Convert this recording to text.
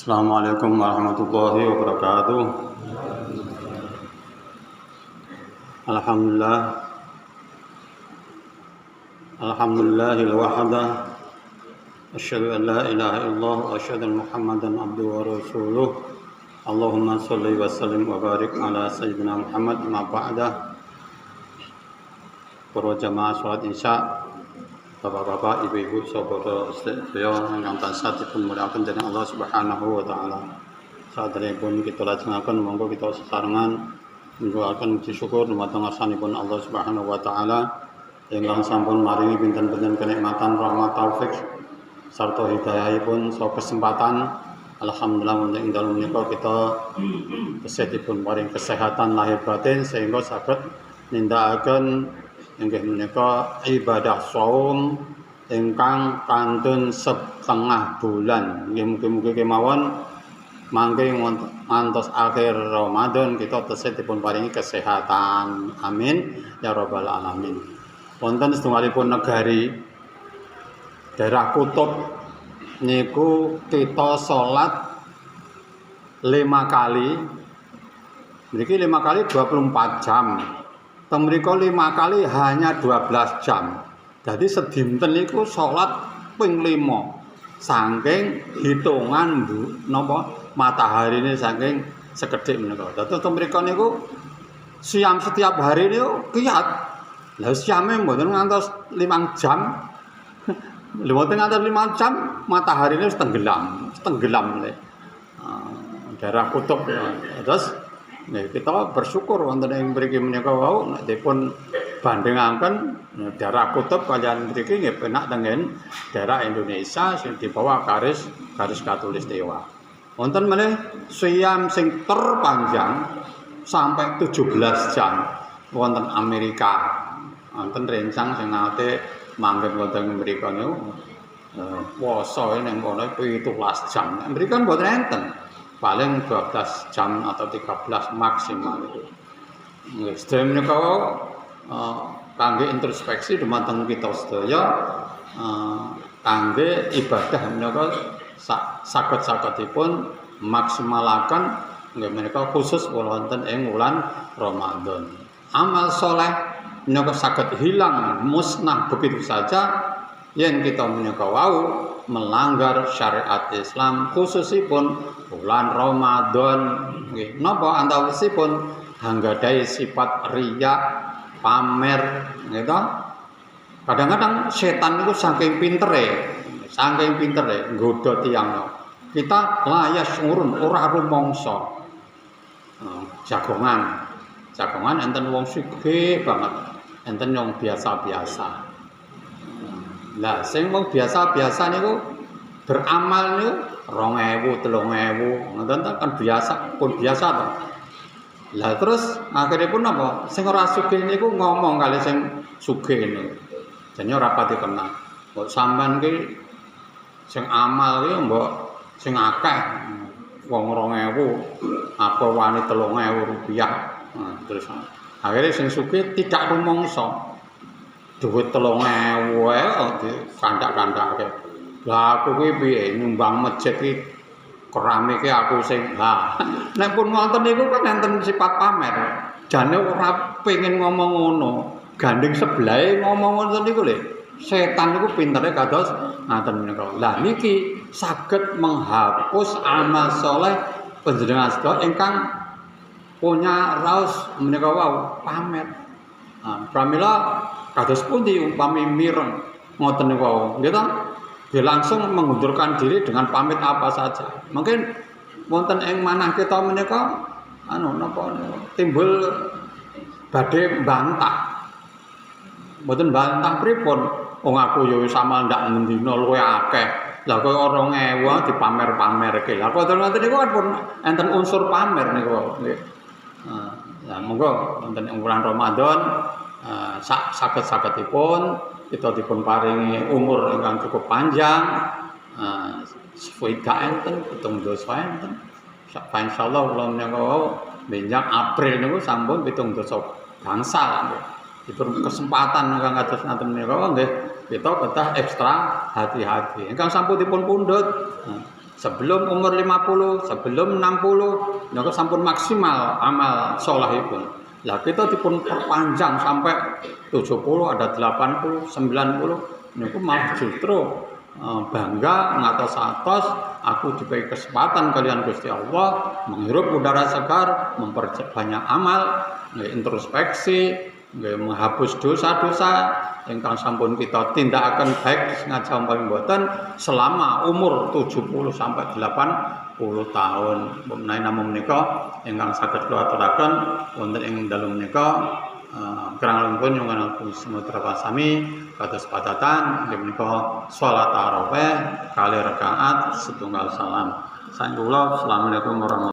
Assalamualaikum warahmatullahi wabarakatuh. Alhamdulillah, alhamdulillahil wahda. Asyhadu an la ilaha illallah wa asyhadu anna Muhammadan abduhu wa rasuluh. Allahumma shalli wa sallim wa barik ala sayyidina Muhammad ma ba'da. Para jamaah salat Isya, Bapak-bapak, ibu-ibu, saudara sedaya ingkang tansah dipunmulyakaken dening Allah Subhanahu wa taala. Saderengipun kita lajengaken monggo kita sesarengan nyuwun puji syukur dumateng ngarsanipun Allah Subhanahu wa taala ingkang sampun maringi pinten-pinten kenikmatan, rahmat, taufik sarta hidayahipun saha kesempatan. Alhamdulillah wonten ing dalem menika kita tesih dipun paring kesehatan lahir batin sehingga saged nindakaken inggih menika ibadah shaum ingkang kantun setengah bulan. Nggih mugi-mugi kemawon mangke ngantos akhir Ramadan kita tesih dipun paringi kesehatan. Amin ya rabbal alamin. Wonten setunggalipun negari daerah kutub niku kita salat 5 kali. Mriki 5 kali 24 jam. Temriko 5 kali hanya 12 jam. Jadi sedinten niku salat ping 5. Saking hitungan napa matahari ini saking sekedhik menika. Dados temriko niku siam setiap hari niku kiyat. Lah siame mboten ngantos 5 jam. Mboten ngantos 5 jam matahari ini tenggelam nih. Daerah kutub. Terus kita bersyukur wonten ing mriki menika wau nek dipun bandingaken daerah kutub kaliyan mriki nggih penak tengen daerah Indonesia sing di bawah garis khatulistiwa. Wonten meneh siam sing terpanjang sampai 17 jam wonten Amerika. Wonten rencang sing nate manggen wonten mriki niku puasa ning kono 17 jam. Mriki mboten enten. Paling 12 jam atau 13 maksimal itu. Sedaya menika kangge introspeksi dumateng kita sedaya kangge ibadah menika saged-sagedipun maksimalaken nggih menika khusus wonten ing wulan Ramadan. Amal saleh menika saged hilang musnah begitu saja yen kita menika wau melanggar syariat Islam khususipun bulan Ramadan nggih. Napa antawisipun anggadhahi sifat riya, pamer gitu. Kadang-kadang setan niku saking pintere nggodha tiyang. Kita layas ngurun ora rumangsa. Jagongan enten wong sugih banget, enten wong biasa-biasa. Lah sing wong biasa-biasa niku beramal niku 2000, 3000, ngoten kan biasa to. Lah terus akhiripun napa? Sing ora sugih niku ngomong kali sing sugih niku. Jane ora pati kenal. Mbok sampean ki sing amal ki mbok sing akeh wong 2000, apa wani 3000 rupiah. Nah, terus akhirnya sing sugih tidak rumangsa. Duit 3000 wae dikandak-kandake. Lah aku kuwi piye nyumbang masjid iki keramike aku sing nek pun ngoten niku kan enten sifat pamer. Jane ora pengen ngomong ngono, gandeng sebelahe ngomong ngoten niku lho. Setan niku pintere kados ngaten menika. Lah niki saged menghapus amal saleh panjenengan sedaya ingkang punya raos menika wau pamer. Pramila kados pundi umpami mireng ngoten niku nggih ta? Dia langsung mengundurkan diri dengan pamit apa saja. Mungkin wonten ing manah kita menika napa timbul badhe bantah. Mboten bantah pripun? Wong aku ya wis amal ndak ngendina luwe akeh. Lah kok 2000 dipamer-pamerke. Lah kok ngoten niku kan pun enten unsur pamer niku nggih. Nah, monggo wonten ing bulan Ramadan saged-sagedipun kita dipun paringi umur ingkang cukup panjang, swida enten, pitung dosa enten. Insyaallah kula menika benjang April niku sampun pitung dosa gangsal. Dipun kesempatan ingkang kados ngaten menika nggih kita kedah ekstra hati-hati. Ingkang sampun dipun pundhut Sebelum umur 50, sebelum 60, niku sampun maksimal amal salehipun. Lah kita dipun perpanjang sampai 70, ada 80, 90, niku malah justru bangga ngatos-atos aku diberi kesempatan kalian Gusti Allah menghirup udara segar, memperbanyak amal, introspeksi, menghapus dosa-dosa ingkang sampun kita tindakaken baik sengaja umpami mboten selama umur 70 sampai 80 tahun. Menawi namung menika ingkang saged kula aturaken wonten ing dalem menika kirang langkung nyuwun semoga pasami kados padatan inggih menika salat tarawih kalih rakaat setunggal salam. Saking kula, Assalamualaikum warahmatullahi wabarakatuh.